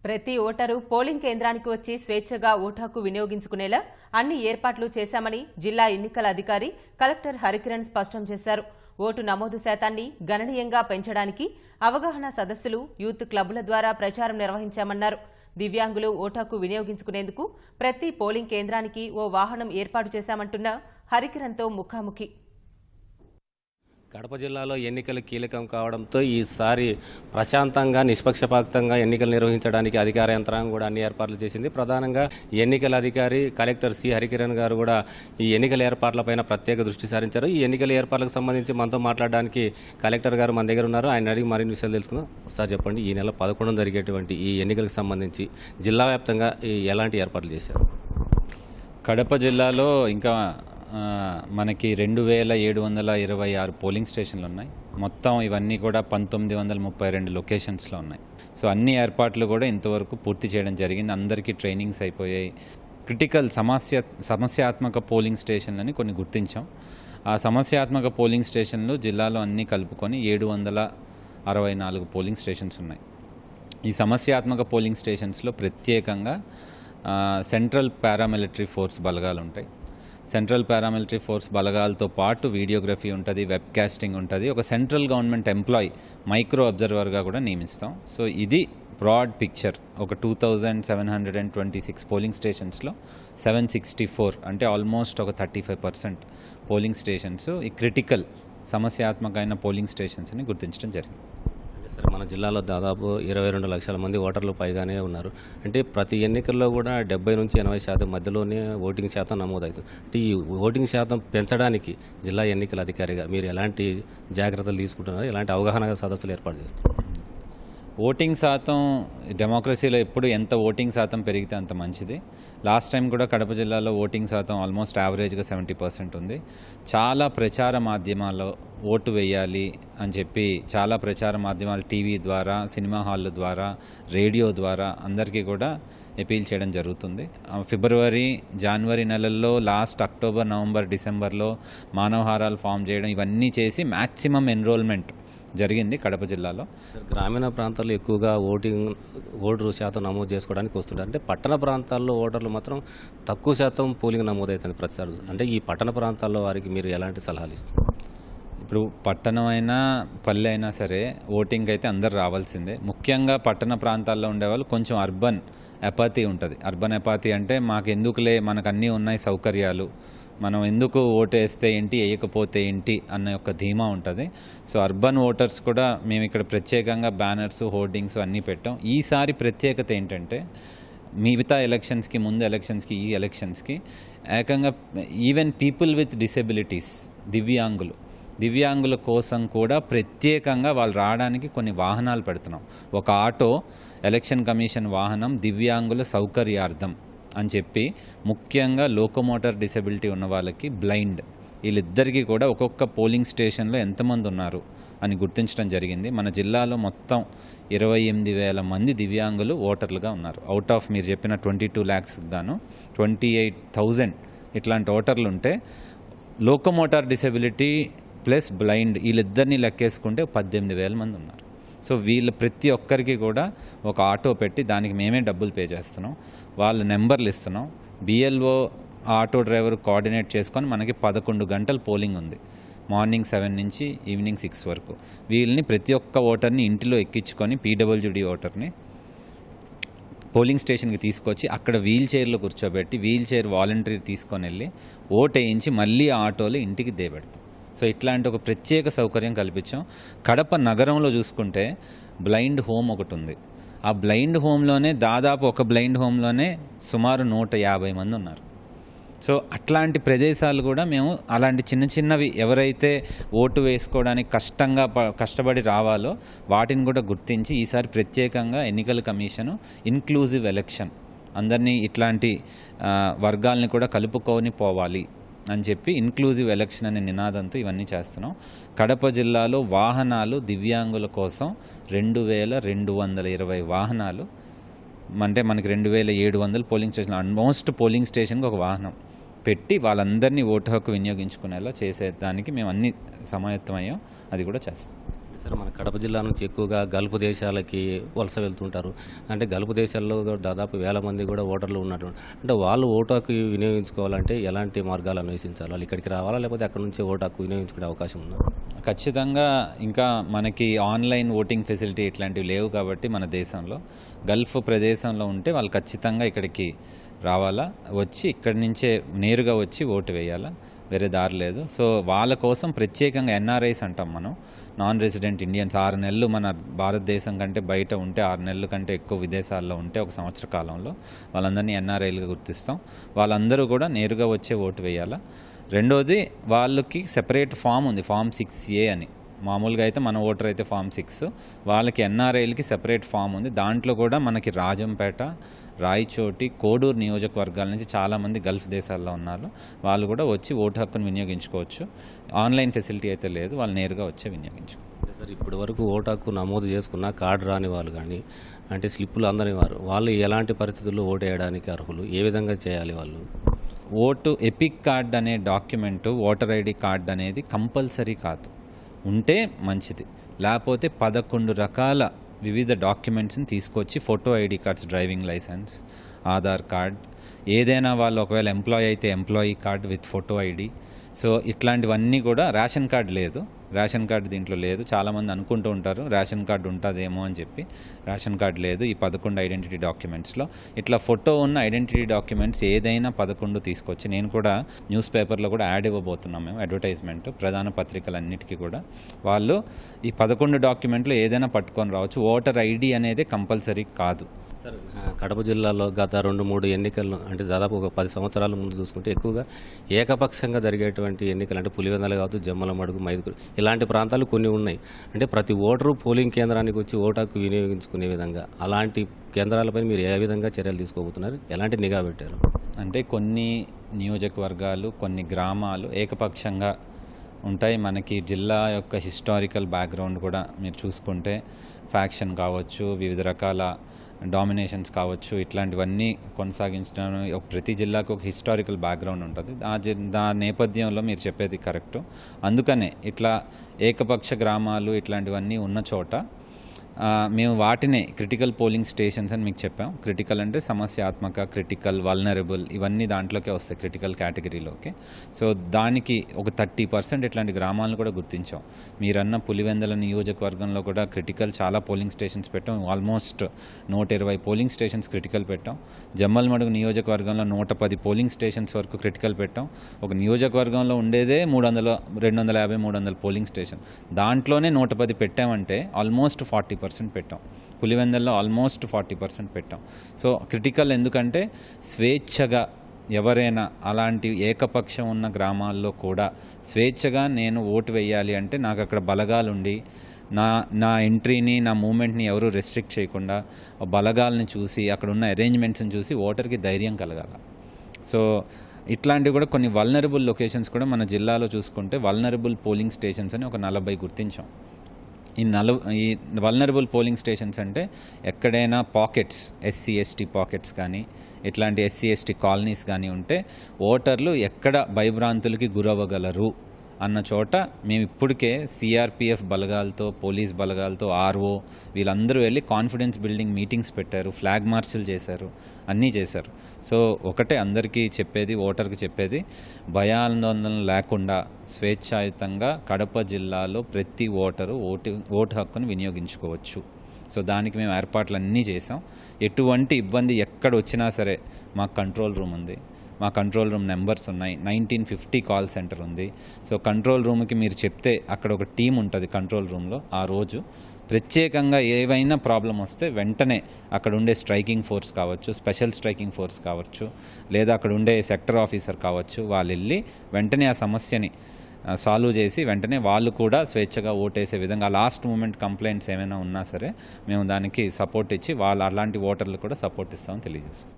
ప్రతి voter polling కేంద్రానికి వచ్చి స్వేచ్ఛగా ఓటు హక్కు వినియోగించుకునేలా అన్ని ఏర్పాట్లు చేశామని జిల్లా ఎన్నికల అధికారి కలెక్టర్ హరికిరణ్ స్పష్టం చేశారు. ఓటు నమోదు శాతాన్ని గణనీయంగా పెంచడానికి అవగాహన సదస్సులు, యూత్ క్లబ్ల ద్వారా ప్రచారం నిర్వహించామన్నారు. దివ్యాంగులు ఓటు హక్కు వినియోగించుకునేందుకు ప్రతి పోలింగ్ కేంద్రానికి ఓ వాహనం ఏర్పాటు చేశామంటున్న హరికిరణ్తో ముఖాముఖి. కడప జిల్లాలో ఎన్నికలు కీలకం కావడంతో ఈసారి ప్రశాంతంగా నిష్పక్షపాతంగా ఎన్నికలు నిర్వహించడానికి అధికార యంత్రాంగం కూడా అన్ని ఏర్పాట్లు చేసింది. ప్రధానంగా ఎన్నికల అధికారి కలెక్టర్ సి హరికిరణ్ గారు కూడా ఈ ఎన్నికల ఏర్పాట్లపైన ప్రత్యేక దృష్టి సారించారు. ఈ ఎన్నికల ఏర్పాట్లకు సంబంధించి మనతో మాట్లాడడానికి కలెక్టర్ గారు మన దగ్గర ఉన్నారు. ఆయన అడిగి మరిన్ని విషయాలు తెలుసుకుందాం. ఒకసారి చెప్పండి, ఈ నెల 11 జరిగేటువంటి ఈ ఎన్నికలకు సంబంధించి జిల్లా వ్యాప్తంగా ఎలాంటి ఏర్పాట్లు చేశారు? కడప జిల్లాలో ఇంకా మనకి 2726 పోలింగ్ స్టేషన్లు ఉన్నాయి. మొత్తం ఇవన్నీ కూడా 1932 లొకేషన్స్లో ఉన్నాయి. సో అన్ని ఏర్పాట్లు కూడా ఇంతవరకు పూర్తి చేయడం జరిగింది. అందరికీ ట్రైనింగ్స్ అయిపోయాయి. క్రిటికల్ సమస్యాత్మక పోలింగ్ స్టేషన్లని కొన్ని గుర్తించాం. ఆ సమస్యాత్మక పోలింగ్ స్టేషన్లు జిల్లాలో అన్నీ కలుపుకొని 764 పోలింగ్ స్టేషన్స్ ఉన్నాయి. ఈ సమస్యాత్మక పోలింగ్ స్టేషన్స్లో ప్రత్యేకంగా సెంట్రల్ పారామిలిటరీ ఫోర్స్ బలగాలు ఉంటాయి. సెంట్రల్ పారామిలిటరీ ఫోర్స్ బలగాలతో పాటు వీడియోగ్రఫీ ఉంటుంది, వెబ్ కాస్టింగ్ ఉంటుంది. ఒక సెంట్రల్ గవర్నమెంట్ ఎంప్లాయీ మైక్రో అబ్జర్వర్గా కూడా నియమిస్తాం. సో ఇది బ్రాడ్ పిక్చర్. ఒక 2726 పోలింగ్ స్టేషన్స్లో 764 అంటే ఆల్మోస్ట్ ఒక 35% పోలింగ్ స్టేషన్స్ ఈ క్రిటికల్ సమస్యాత్మకమైన పోలింగ్ స్టేషన్స్ని గుర్తించడం జరిగింది. సరే, మన జిల్లాలో దాదాపు 22 లక్షల మంది ఓటర్లు పైగానే ఉన్నారు. అంటే ప్రతి ఎన్నికల్లో కూడా 70 నుంచి 80% మధ్యలోనే ఓటింగ్ శాతం నమోదవుతుంది. అంటే ఈ ఓటింగ్ శాతం పెంచడానికి జిల్లా ఎన్నికల అధికారిగా మీరు ఎలాంటి జాగ్రత్తలు తీసుకుంటున్నారు? ఎలాంటి అవగాహన సదస్సులు ఏర్పాటు చేస్తున్నారు? ఓటింగ్ శాతం డెమోక్రసీలో ఎప్పుడు ఎంత ఓటింగ్ శాతం పెరిగితే అంత మంచిది. లాస్ట్ టైం కూడా కడప జిల్లాలో ఓటింగ్ శాతం ఆల్మోస్ట్ యావరేజ్గా 70% ఉంది. చాలా ప్రచార మాధ్యమాల్లో ఓటు వేయాలి అని చెప్పి చాలా ప్రచార మాధ్యమాలు టీవీ ద్వారా, సినిమా హాళ్ళ ద్వారా, రేడియో ద్వారా అందరికీ కూడా అపీల్ చేయడం జరుగుతుంది. ఫిబ్రవరి, జనవరి నెలల్లో లాస్ట్ అక్టోబర్, నవంబర్, డిసెంబర్లో మానవహారాలు ఫామ్ చేయడం ఇవన్నీ చేసి మ్యాక్సిమం ఎన్రోల్మెంట్ జరిగింది కడప జిల్లాలో. గ్రామీణ ప్రాంతాల్లో ఎక్కువగా ఓటు శాతం నమోదు చేసుకోవడానికి వస్తుంటారు. అంటే పట్టణ ప్రాంతాల్లో ఓటర్లు మాత్రం తక్కువ శాతం పోలింగ్ నమోదవుతుంది ప్రతిసారి. అంటే ఈ పట్టణ ప్రాంతాల్లో వారికి మీరు ఎలాంటి సలహాలు ఇస్తారు? ఇప్పుడు పట్టణం అయినా పల్లె అయినా సరే ఓటింగ్ అయితే అందరు రావాల్సిందే. ముఖ్యంగా పట్టణ ప్రాంతాల్లో ఉండేవాళ్ళు కొంచెం అర్బన్ ఎపాతీ ఉంటుంది. అర్బన్ ఎపాతీ అంటే మాకు ఎందుకులే, మనకు అన్నీ ఉన్నాయి సౌకర్యాలు, మనం ఎందుకు ఓటు వేస్తే ఏంటి, వేయకపోతే ఏంటి అన్న యొక్క ధీమా ఉంటుంది. సో అర్బన్ ఓటర్స్ కూడా మేము ఇక్కడ ప్రత్యేకంగా బ్యానర్స్, హోర్డింగ్స్ అన్నీ పెట్టాం. ఈసారి ప్రత్యేకత ఏంటంటే మిగతా ఎలక్షన్స్కి, ముందు ఎలక్షన్స్కి, ఈ ఎలక్షన్స్కి ఏకంగా ఈవెన్ పీపుల్ విత్ డిసెబిలిటీస్, దివ్యాంగుల కోసం కూడా ప్రత్యేకంగా వాళ్ళు రావడానికి కొన్ని వాహనాలు పెడుతున్నాం. ఒక ఆటో ఎలక్షన్ కమిషన్ వాహనం దివ్యాంగుల సౌకర్యార్థం అని చెప్పి, ముఖ్యంగా లోకోమోటర్ డిసెబిలిటీ ఉన్న వాళ్ళకి, బ్లైండ్, వీళ్ళిద్దరికీ కూడా ఒక్కొక్క పోలింగ్ స్టేషన్లో ఎంతమంది ఉన్నారు అని గుర్తించడం జరిగింది. మన జిల్లాలో మొత్తం 28,000 మంది దివ్యాంగులు ఓటర్లుగా ఉన్నారు. అవుట్ ఆఫ్ మీరు చెప్పిన 22 lakhs గాను 28,000 ఇట్లాంటి ఓటర్లు ఉంటే, లోకోమోటార్ డిసెబిలిటీ ప్లస్ బ్లైండ్ వీళ్ళిద్దరినీ లెక్కేసుకుంటే 18,000 మంది ఉన్నారు. సో వీళ్ళు ప్రతి ఒక్కరికి కూడా ఒక ఆటో పెట్టి దానికి మేమే డబ్బులు పే చేస్తున్నాం. వాళ్ళ నెంబర్లు ఇస్తున్నాం. బిఎల్ఓ ఆటో డ్రైవర్ కోఆర్డినేట్ చేసుకొని మనకి 11 గంటలు పోలింగ్ ఉంది. మార్నింగ్ 7 నుంచి ఈవినింగ్ 6 వరకు. వీళ్ళని ప్రతి ఒక్క ఓటర్ని ఇంటిలో ఎక్కించుకొని పీడబ్ల్యూడి ఓటర్ని పోలింగ్ స్టేషన్కి తీసుకొచ్చి అక్కడ వీల్ చైర్లో కూర్చోబెట్టి వీల్ చైర్ వాలంటీర్ తీసుకొని వెళ్ళి ఓటు వేయించి మళ్ళీ ఆటోలో ఇంటికి దేబెడతాం. సో ఇట్లాంటి ఒక ప్రత్యేక సౌకర్యం కల్పించాం. కడప నగరంలో చూసుకుంటే బ్లైండ్ హోమ్ ఒకటి ఉంది. ఆ బ్లైండ్ హోమ్లోనే దాదాపు ఒక బ్లైండ్ హోమ్లోనే సుమారు 150 మంది ఉన్నారు. సో అట్లాంటి ప్రదేశాలు కూడా మేము అలాంటి చిన్నవి ఎవరైతే ఓటు వేసుకోవడానికి కష్టపడి రావాలో వాటిని కూడా గుర్తించి ఈసారి ప్రత్యేకంగా ఎన్నికల కమిషను ఇన్క్లూజివ్ ఎలక్షన్, అందరినీ ఇట్లాంటి వర్గాల్ని కూడా కలుపుకొని పోవాలి అని చెప్పి ఇన్క్లూజివ్ ఎలక్షన్ అనే నినాదంతో ఇవన్నీ చేస్తున్నాం. కడప జిల్లాలో వాహనాలు దివ్యాంగుల కోసం 2220 వాహనాలు, అంటే మనకి 2700 పోలింగ్ స్టేషన్, ఆల్మోస్ట్ పోలింగ్ స్టేషన్కి ఒక వాహనం పెట్టి వాళ్ళందరినీ ఓటు హక్కు వినియోగించుకునేలా చేసేదానికి మేము అన్ని సమాయత్తమయ్యాం. అది కూడా చేస్తాం. సార్ మన కడప జిల్లా నుంచి ఎక్కువగా గల్ఫ్ దేశాలకి వలస వెళ్తుంటారు. అంటే గల్ఫ్ దేశాల్లో దాదాపు వేల మంది కూడా ఓటర్లు ఉన్నారు. అంటే వాళ్ళు ఓటు హక్కు వినియోగించుకోవాలంటే ఎలాంటి మార్గాలు అన్వేషించాలి? వాళ్ళు ఇక్కడికి రావాలా, లేకపోతే అక్కడ నుంచే ఓటు హక్కు వినియోగించుకునే అవకాశం ఉందా? ఖచ్చితంగా ఇంకా మనకి ఆన్లైన్ ఓటింగ్ ఫెసిలిటీ ఇట్లాంటివి లేవు కాబట్టి మన దేశంలో గల్ఫ్ ప్రదేశంలో ఉంటే వాళ్ళు ఖచ్చితంగా ఇక్కడికి రావాలా, వచ్చి ఇక్కడి నుంచే నేరుగా వచ్చి ఓటు వేయాలా, వేరే దారి లేదు. సో వాళ్ళ కోసం ప్రత్యేకంగా ఎన్ఆర్ఐస్ అంటాం మనం, నాన్ రెసిడెంట్ ఇండియన్స్. 6 నెలలు మన భారతదేశం కంటే బయట ఉంటే, 6 నెలల కంటే ఎక్కువ విదేశాల్లో ఉంటే ఒక సంవత్సర కాలంలో వాళ్ళందరినీ ఎన్ఆర్ఐలుగా గుర్తిస్తాం. వాళ్ళందరూ కూడా నేరుగా వచ్చే ఓటు వేయాలా. రెండోది, వాళ్ళకి సెపరేట్ ఫామ్ ఉంది, ఫామ్ 6A అని. మామూలుగా అయితే మన ఓటర్ అయితే ఫామ్ 6, వాళ్ళకి ఎన్ఆర్ఐలకి సెపరేట్ ఫామ్ ఉంది. దాంట్లో కూడా మనకి రాజంపేట, రాయచోటి, కోడూరు నియోజకవర్గాల నుంచి చాలామంది గల్ఫ్ దేశాల్లో ఉన్నారు. వాళ్ళు కూడా వచ్చి ఓటు హక్కును వినియోగించుకోవచ్చు. ఆన్లైన్ ఫెసిలిటీ అయితే లేదు, వాళ్ళు నేరుగా వచ్చి వినియోగించుకోవచ్చు. సార్ ఇప్పటి వరకు ఓటు హక్కు నమోదు చేసుకున్న కార్డు రాని వాళ్ళు కానీ, అంటే స్లిప్పులు అందని వారు, వాళ్ళు ఎలాంటి పరిస్థితుల్లో ఓటు వేయడానికి అర్హులు? ఏ విధంగా చేయాలి వాళ్ళు? ఓటు ఎపిక్ కార్డ్ అనే డాక్యుమెంటు, ఓటర్ ఐడి కార్డ్ అనేది కంపల్సరీ కాదు, ఉంటే మంచిది. లేకపోతే 11 రకాల వివిధ డాక్యుమెంట్స్ని తీసుకొచ్చి, photo ID cards, driving licence, Aadhaar card, ఏదైనా వాళ్ళు ఒకవేళ ఎంప్లాయీ అయితే employee card with photo ID. So ఇట్లాంటివన్నీ కూడా, రేషన్ కార్డ్ లేదు, రేషన్ కార్డు దీంట్లో లేదు. చాలామంది అనుకుంటూ ఉంటారు రేషన్ కార్డు ఉంటుందేమో అని చెప్పి. రేషన్ కార్డు లేదు ఈ 11 ఐడెంటిటీ డాక్యుమెంట్స్లో. ఇట్లా ఫోటో ఉన్న ఐడెంటిటీ డాక్యుమెంట్స్ ఏదైనా 11 తీసుకొచ్చి, నేను కూడా న్యూస్ పేపర్లో కూడా యాడ్ ఇవ్వబోతున్నాం మేము, అడ్వర్టైజ్మెంట్ ప్రధాన పత్రికలన్నిటికీ కూడా. వాళ్ళు ఈ 11 డాక్యుమెంట్లు ఏదైనా పట్టుకొని రావచ్చు. ఓటర్ ఐడి అనేది కంపల్సరీ కాదు. సార్ కడప జిల్లాలో గత 2-3 ఎన్నికలు, అంటే దాదాపు ఒక 10 సంవత్సరాల ముందు చూసుకుంటే ఎక్కువగా ఏకపక్షంగా జరిగేటువంటి ఎన్నికలు, అంటే పులివెందుల కావచ్చు, జమ్మలమడుగు, మైదుకూరు ఇలాంటి ప్రాంతాలు కొన్ని ఉన్నాయి. అంటే ప్రతి ఓటరు పోలింగ్ కేంద్రానికి వచ్చి ఓటు హక్కు వినియోగించుకునే విధంగా అలాంటి కేంద్రాలపై మీరు ఏ విధంగా చర్యలు తీసుకోబోతున్నారు? ఎలాంటి నిఘా పెట్టారు? అంటే కొన్ని నియోజకవర్గాలు, కొన్ని గ్రామాలు ఏకపక్షంగా ఉంటాయి. మనకి జిల్లా యొక్క హిస్టారికల్ బ్యాక్గ్రౌండ్ కూడా మీరు చూసుకుంటే, ఫ్యాక్షన్ కావచ్చు, వివిధ రకాల డామినేషన్స్ కావచ్చు, ఇట్లాంటివన్నీ కొనసాగించడం, ప్రతి జిల్లాకు ఒక హిస్టారికల్ బ్యాక్గ్రౌండ్ ఉంటుంది. ఆ నేపథ్యంలో మీరు చెప్పేది కరెక్టు. అందుకనే ఇట్లా ఏకపక్ష గ్రామాలు ఇట్లాంటివన్నీ ఉన్న చోట మేము వాటినే క్రిటికల్ పోలింగ్ స్టేషన్స్ అని మీకు చెప్పాం. క్రిటికల్ అంటే సమస్యాత్మక, క్రిటికల్, వల్నరబుల్, ఇవన్నీ దాంట్లోకే వస్తాయి, క్రిటికల్ కేటగిరీలోకి. సో దానికి ఒక 30% ఇట్లాంటి గ్రామాలను కూడా గుర్తించాం. మీరన్న పులివెందుల నియోజకవర్గంలో కూడా క్రిటికల్ చాలా పోలింగ్ స్టేషన్స్ పెట్టాం. ఆల్మోస్ట్ 120 పోలింగ్ స్టేషన్స్ క్రిటికల్ పెట్టాం. జమ్మలమడుగు నియోజకవర్గంలో 110 పోలింగ్ స్టేషన్స్ వరకు క్రిటికల్ పెట్టాం. ఒక నియోజకవర్గంలో ఉండేదే 250-300 పోలింగ్ స్టేషన్, దాంట్లోనే 110 పెట్టామంటే ఆల్మోస్ట్ 40% పెట్టాం. పులివెందుల్లో ఆల్మోస్ట్ 40% పెట్టాం. సో క్రిటికల్ ఎందుకంటే స్వేచ్ఛగా ఎవరైనా అలాంటి ఏకపక్షం ఉన్న గ్రామాల్లో కూడా స్వేచ్ఛగా నేను ఓటు వేయాలి అంటే, నాకు అక్కడ బలగాలుండి నా ఎంట్రీని, నా మూమెంట్ని ఎవరు రెస్ట్రిక్ట్ చేయకుండా, బలగాల్ని చూసి, అక్కడ ఉన్న అరేంజ్మెంట్స్ని చూసి ఓటర్కి ధైర్యం కలగాల. సో ఇట్లాంటివి కూడా కొన్ని వల్నరబుల్ లొకేషన్స్ కూడా మన జిల్లాలో చూసుకుంటే, వల్నరబుల్ పోలింగ్ స్టేషన్స్ అని ఒక 40 గుర్తించాం. ఈ వల్నరబుల్ పోలింగ్ స్టేషన్స్ అంటే ఎక్కడైనా పాకెట్స్, SC/ST పాకెట్స్ కానీ, ఇట్లాంటి SC/ST కాలనీస్ కానీ ఉంటే ఓటర్లు ఎక్కడ భయభ్రాంతులకి గురవ్వగలరు అన్న చోట మేము ఇప్పటికే CRPF బలగాలతో, పోలీస్ బలగాలతో, RO వీళ్ళందరూ వెళ్ళి కాన్ఫిడెన్స్ బిల్డింగ్ మీటింగ్స్ పెట్టారు, ఫ్లాగ్ మార్చులు చేశారు, అన్నీ చేశారు. సో ఒకటే అందరికీ చెప్పేది, ఓటర్కి చెప్పేది, భయాందోళన లేకుండా స్వేచ్ఛాయుతంగా కడప జిల్లాలో ప్రతి ఓటరు ఓటు హక్కును వినియోగించుకోవచ్చు. సో దానికి మేము ఏర్పాట్లన్నీ చేసాం. ఎటువంటి ఇబ్బంది ఎక్కడ వచ్చినా సరే మాకు కంట్రోల్ రూమ్ ఉంది, మా కంట్రోల్ రూమ్ నెంబర్స్ ఉన్నాయి, 1950 కాల్ సెంటర్ ఉంది. సో కంట్రోల్ రూమ్కి మీరు చెప్తే అక్కడ ఒక టీం ఉంటుంది కంట్రోల్ రూమ్లో. ఆ రోజు ప్రత్యేకంగా ఏవైనా ప్రాబ్లం వస్తే వెంటనే అక్కడ ఉండే స్ట్రైకింగ్ ఫోర్స్ కావచ్చు, స్పెషల్ స్ట్రైకింగ్ ఫోర్స్ కావచ్చు, లేదా అక్కడ ఉండే సెక్టర్ ఆఫీసర్ కావచ్చు, వాళ్ళు వెళ్ళి వెంటనే ఆ సమస్యని సాల్వ్ చేసి వెంటనే వాళ్ళు కూడా స్వేచ్ఛగా ఓటేసే విధంగా, లాస్ట్ మూమెంట్ కంప్లైంట్స్ ఏమైనా ఉన్నా సరే మేము దానికి సపోర్ట్ ఇచ్చి, వాళ్ళు అలాంటి ఓటర్లు కూడా సపోర్ట్ ఇస్తామని తెలియజేస్తాం.